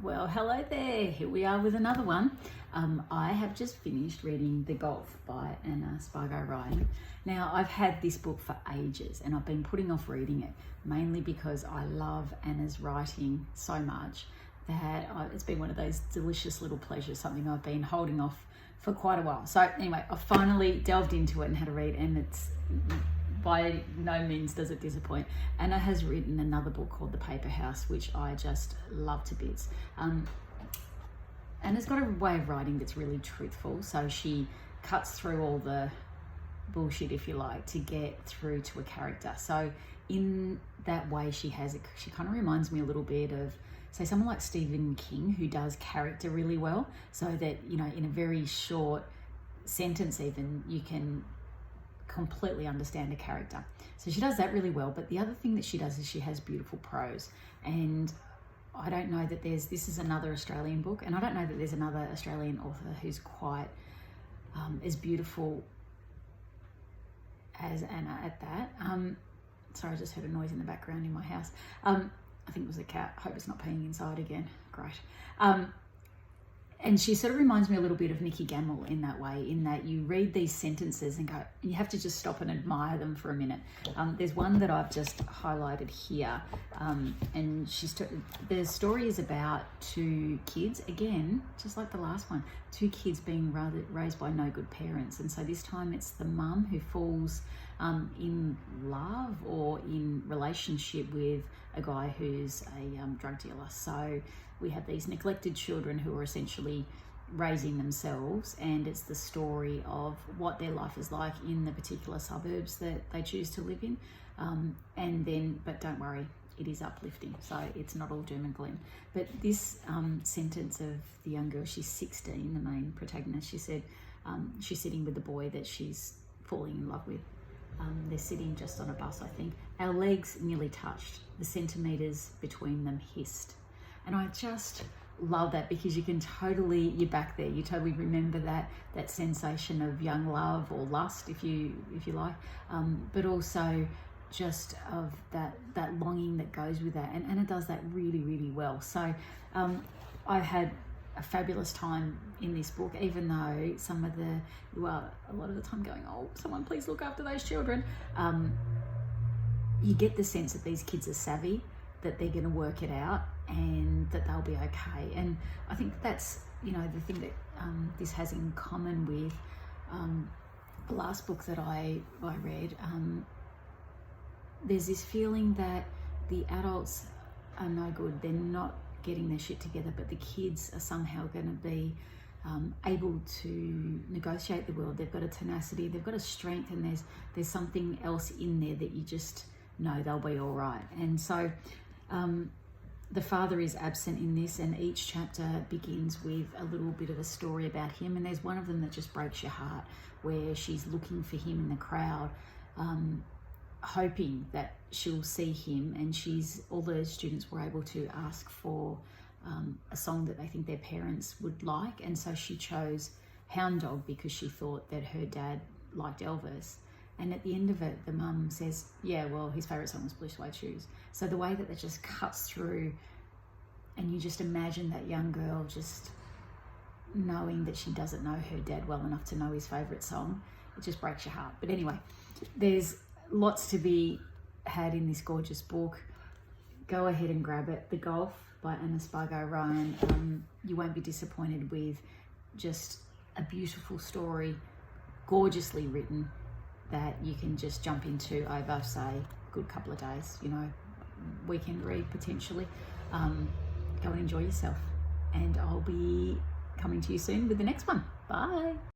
Well, hello there. Here we are with another one. I have just finished reading The Golf by Spargo-Ryan. Now, I've had this book for ages and I've been putting off reading it, mainly because I love Anna's writing so much that it's been one of those delicious little pleasures, something I've been holding off for quite a while. So anyway, I finally delved into it and had a read, and it's by no means does it disappoint. Anna has written another book called The Paper House, which I just love to bits. Anna's got a way of writing that's really truthful, so she cuts through all the bullshit, if you like, to get through to a character. So in that way she has it, she kind of reminds me a little bit of, say, someone like Stephen King, who does character really well, so that, you know, in a very short sentence even, you can completely understand a character. So she does that really well. But the other thing that she does is she has beautiful prose. And I don't know that this is another Australian book, and I don't know that there's another Australian author who's quite as beautiful as Anna at that. Sorry, I just heard a noise in the background in my house. I think it was a cat. Hope it's not peeing inside again. Great. And she sort of reminds me a little bit of Nikki Gamble in that way, in that you read these sentences and go, you have to just stop and admire them for a minute. There's one that I've just highlighted here, and the story is about two kids, again, just like the last one, two kids being raised by no good parents. And so this time it's the mum who falls in love or in relationship with a guy who's a drug dealer. So we have these neglected children who are essentially raising themselves, and it's the story of what their life is like in the particular suburbs that they choose to live in. But don't worry, it is uplifting, so it's not all doom and gloom. But this sentence of the young girl, she's 16, the main protagonist, she said she's sitting with the boy that she's falling in love with. They're sitting just on a bus, I think. Our legs nearly touched. The centimetres between them hissed. And I just love that, because you're back there. You totally remember that sensation of young love or lust, if you like, but also just of that longing that goes with that. And Anna does that really, really well. So I had a fabulous time in this book, even though you are a lot of the time going, oh, someone please look after those children. You get the sense that these kids are savvy, that they're going to work it out, and that they'll be okay. And I think that's, the thing that this has in common with the last book that I read. There's this feeling that the adults are no good, they're not getting their shit together, but the kids are somehow going to be able to negotiate the world. They've got a tenacity, they've got a strength, and there's something else in there that you just know they'll be all right. And so the father is absent in this, and each chapter begins with a little bit of a story about him. And there's one of them that just breaks your heart, where she's looking for him in the crowd, hoping that she'll see him, and all the students were able to ask for a song that they think their parents would like, and so she chose Hound Dog because she thought that her dad liked Elvis. And at the end of it, the mum says, yeah, well, his favourite song was Blue Suede Shoes. So the way that just cuts through, and you just imagine that young girl just knowing that she doesn't know her dad well enough to know his favourite song, it just breaks your heart. But anyway, there's lots to be had in this gorgeous book. Go ahead and grab it. The Golf by Anna Spargo-Ryan. You won't be disappointed with just a beautiful story, gorgeously written, that you can just jump into over, say, a good couple of days, weekend read potentially. Go and enjoy yourself. And I'll be coming to you soon with the next one. Bye.